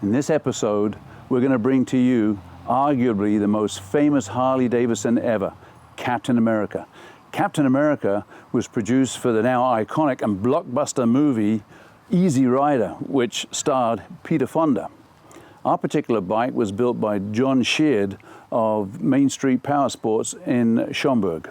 In this episode, we're going to bring to you arguably the most famous Harley Davidson ever, Captain America. Captain America was produced for the now iconic and blockbuster movie Easy Rider, which starred Peter Fonda. Our particular bike was built by John Sheard of Main Street Power Sports in Schaumburg.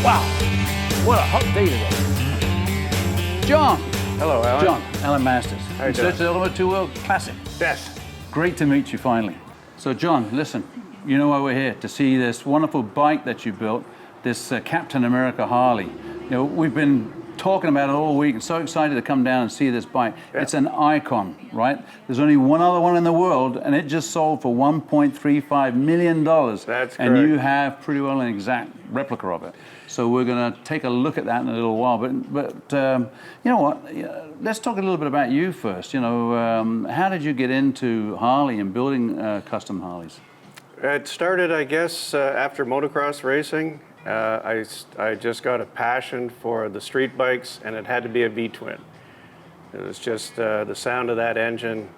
Wow, what a hot day today. John. Hello, Alan. John, Alan Masters. How you doing? Search the Ultimate Two World Classic. Yes. Great to meet you finally. So John, listen, you know why we're here, to see this wonderful bike that you built, this Captain America Harley. You know, we've been talking about it all week and so excited to come down and see this bike. Yeah. It's an icon, right? There's only one other one in the world and it just sold for $1.35 million. That's and correct. you have pretty well an exact replica of it. So we're going to take a look at that in a little while. But you know what? Let's talk a little bit about you first. You know, how did you get into Harley and building custom Harleys? It started, I guess, after motocross racing. I just got a passion for the street bikes, and it had to be a V-twin. It was just the sound of that engine,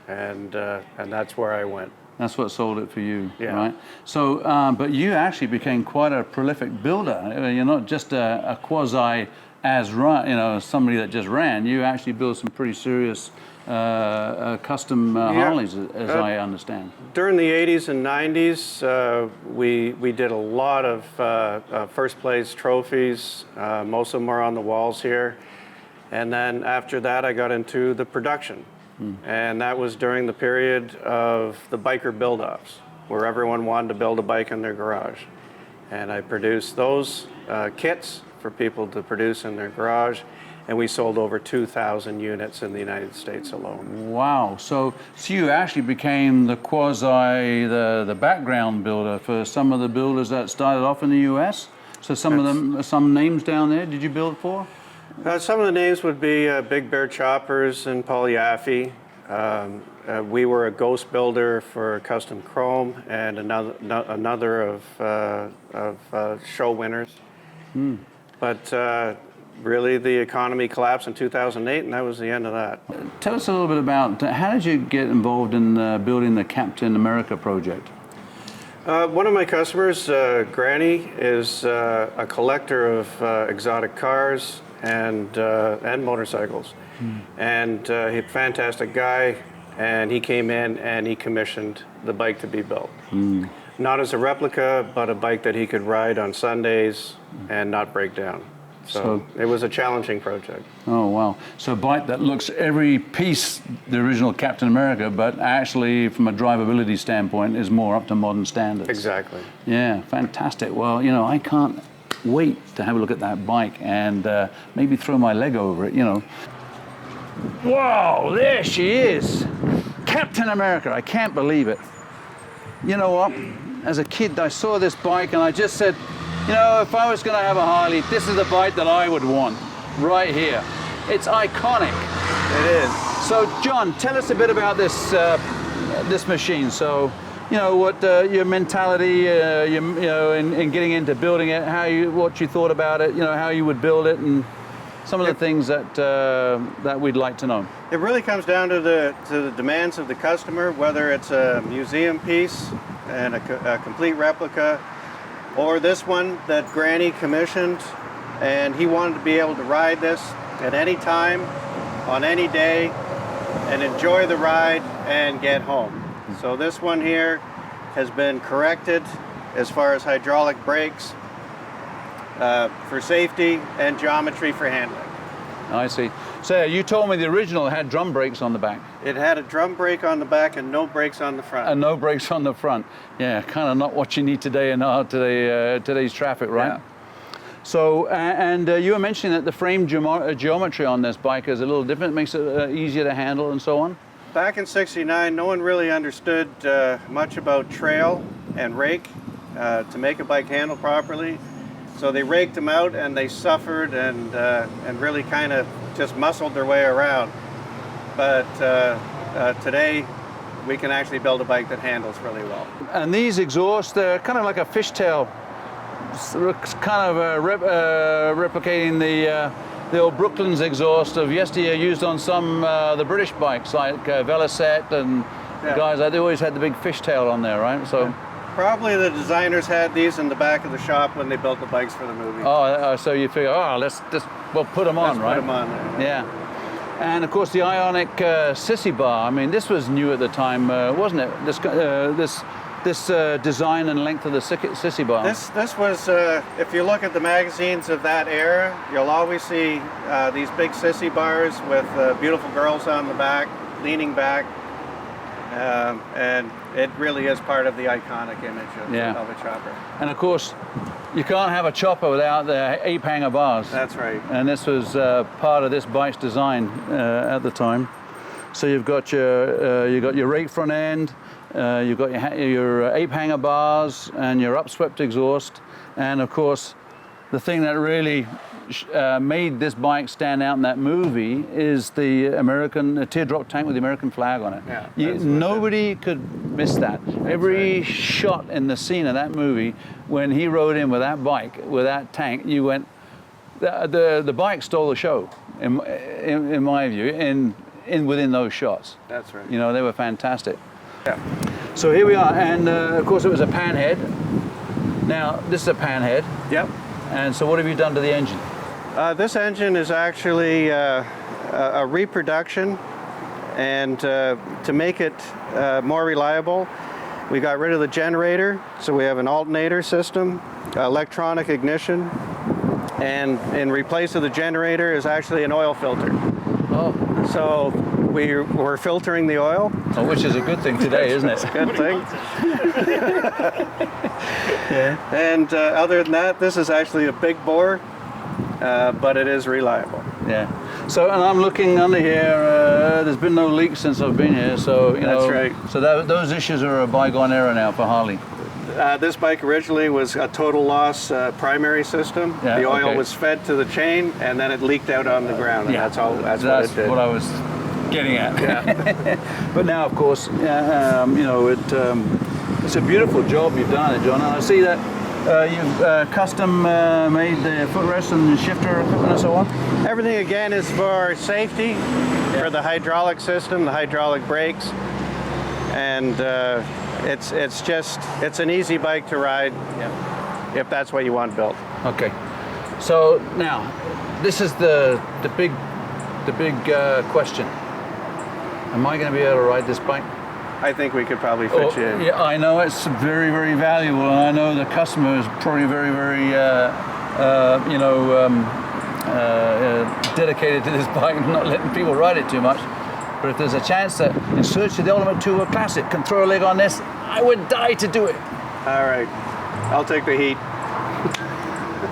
and that's where I went. That's what sold it for you, Yeah. right? So, but you actually became quite a prolific builder. You're not just a quasi somebody that just ran. You actually built some pretty serious custom Harleys, as I understand. During the 80s and 90s, we did a lot of first place trophies. Most of them are on the walls here. And then after that, I got into the production. And that was during the period of the biker build-offs, where everyone wanted to build a bike in their garage. And I produced those kits for people to produce in their garage, and we sold over 2,000 units in the United States alone. Wow, so you actually became the the background builder for some of the builders that started off in the US? So some names down there, did you build for? Some of the names would be Big Bear Choppers and Paul Yaffe. We were a ghost builder for Custom Chrome and another of show winners. But really the economy collapsed in 2008 and that was the end of that. Tell us a little bit about, how did you get involved in building the Captain America project? One of my customers, Granny, is a collector of exotic cars and motorcycles. And he's a fantastic guy, and he came in and he commissioned the bike to be built. Not as a replica, but a bike that he could ride on Sundays and not break down. So it was a challenging project. Oh, wow. So a bike that looks every piece the original Captain America, but actually from a drivability standpoint is more up to modern standards. Exactly. Yeah, fantastic. Well, you know, I can't wait to have a look at that bike and maybe throw my leg over it, you know. Wow, there she is. Captain America, I can't believe it. You know what? As a kid, I saw this bike and I just said, you know, if I was going to have a Harley, this is the bike that I would want, right here. It's iconic. It is. So, John, tell us a bit about this this machine. So, you know, what your mentality, in getting into building it, what you thought about it, you know, how you would build it, and some of the things that we'd like to know. It really comes down to the demands of the customer, whether it's a museum piece and a complete replica, or this one that Granny commissioned, and he wanted to be able to ride this at any time, on any day, and enjoy the ride and get home. So this one here has been corrected as far as hydraulic brakes for safety and geometry for handling. I see. So you told me the original had drum brakes on the back. It had a drum brake on the back and no brakes on the front. And no brakes on the front. Yeah, kind of not what you need today in today's traffic, right? Yeah. So, and you were mentioning that the frame geometry on this bike is a little different. It makes it easier to handle and so on. Back in '69, no one really understood much about trail and rake. to make a bike handle properly. So they raked them out and they suffered and really kind of just muscled their way around. But today we can actually build a bike that handles really well. And these exhausts, they're kind of like a fishtail, kind of replicating the old Brooklands exhaust of yesteryear, used on some the British bikes like Velocette and guys. They always had the big fishtail on there, right? So. Probably the designers had these in the back of the shop when they built the bikes for the movie. Oh, so you figure, we'll put them on, right? Put them on there. Yeah. And of course the Ionic sissy bar. I mean, this was new at the time, wasn't it? This design and length of the sissy bar. This was, if you look at the magazines of that era, you'll always see these big sissy bars with beautiful girls on the back, leaning back. And it really is part of the iconic image of a chopper. And of course, you can't have a chopper without the ape hanger bars. That's right. And this was part of this bike's design at the time. So you've got your rake front end, you've got your ape hanger bars and your upswept exhaust, and of course, the thing that really made this bike stand out in that movie is the teardrop tank with the American flag on it. Yeah, nobody could miss that. Every shot in the scene of that movie, when he rode in with that bike, with that tank, you went, the bike stole the show, in my view, within those shots. That's right. You know, they were fantastic. Yeah. So here we are, and of course it was a panhead. Now, this is a panhead. Yep. And so what have you done to the engine? This engine is actually a reproduction, and to make it more reliable, we got rid of the generator, so we have an alternator system, electronic ignition, and in replace of the generator is actually an oil filter. Oh. So we're filtering the oil. Oh, which is a good thing today, isn't it? It's a good thing. Yeah. And other than that, this is actually a big bore, but it is reliable. Yeah. So, and I'm looking under here. There's been no leaks since I've been here, so you know. That's right. So those issues are a bygone era now for Harley. This bike originally was a total loss primary system. Yeah, the oil okay. was fed to the chain, and then it leaked out on the ground, and that's what it did. What I was getting at. Yeah. But now, of course, you know, it's a beautiful job you've done, John. And I see that you've custom made the footrest and shifter equipment and so on. Everything again is for safety, for the hydraulic system, the hydraulic brakes, and it's an easy bike to ride if that's what you want built. Okay. So now, this is the big question. Am I going to be able to ride this bike? I think we could probably fit you in. Yeah, I know it's very, very valuable, and I know the customer is probably very, very, dedicated to this bike and not letting people ride it too much. But if there's a chance that In Search of the Ultimate Tour Classic can throw a leg on this, I would die to do it. All right, I'll take the heat.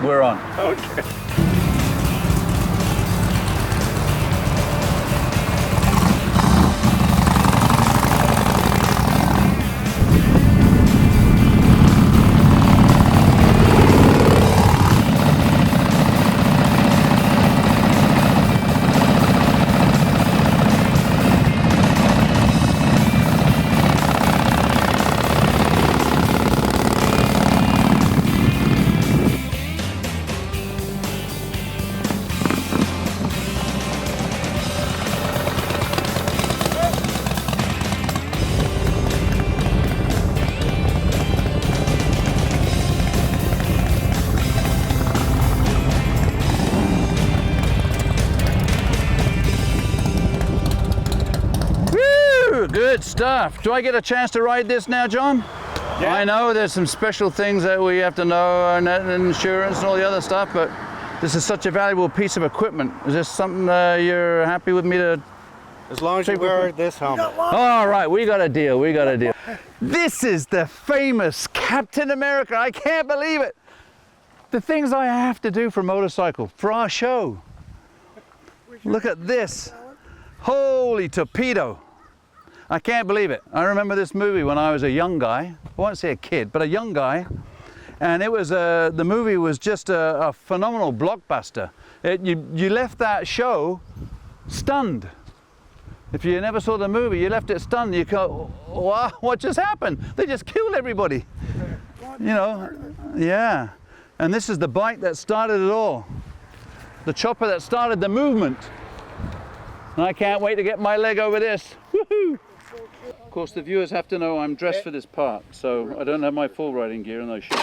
We're on. Okay. Good stuff. Do I get a chance to ride this now, John? Yeah. I know there's some special things that we have to know, and insurance and all the other stuff, but this is such a valuable piece of equipment. Is this something you're happy with me to? As long as you wear this helmet. All right, we got a deal. We got a deal. This is the famous Captain America. I can't believe it. The things I have to do for motorcycle, for our show. Look at this. Holy torpedo. I can't believe it. I remember this movie when I was a young guy. I won't say a kid, but a young guy. And it was the movie was just a phenomenal blockbuster. You left that show stunned. If you never saw the movie, you left it stunned. You go, wow, what just happened? They just killed everybody. You know, yeah. And this is the bike that started it all. The chopper that started the movement. And I can't wait to get my leg over this. Woohoo! Of course, the viewers have to know I'm dressed for this part, so I don't have my full riding gear in those shoes.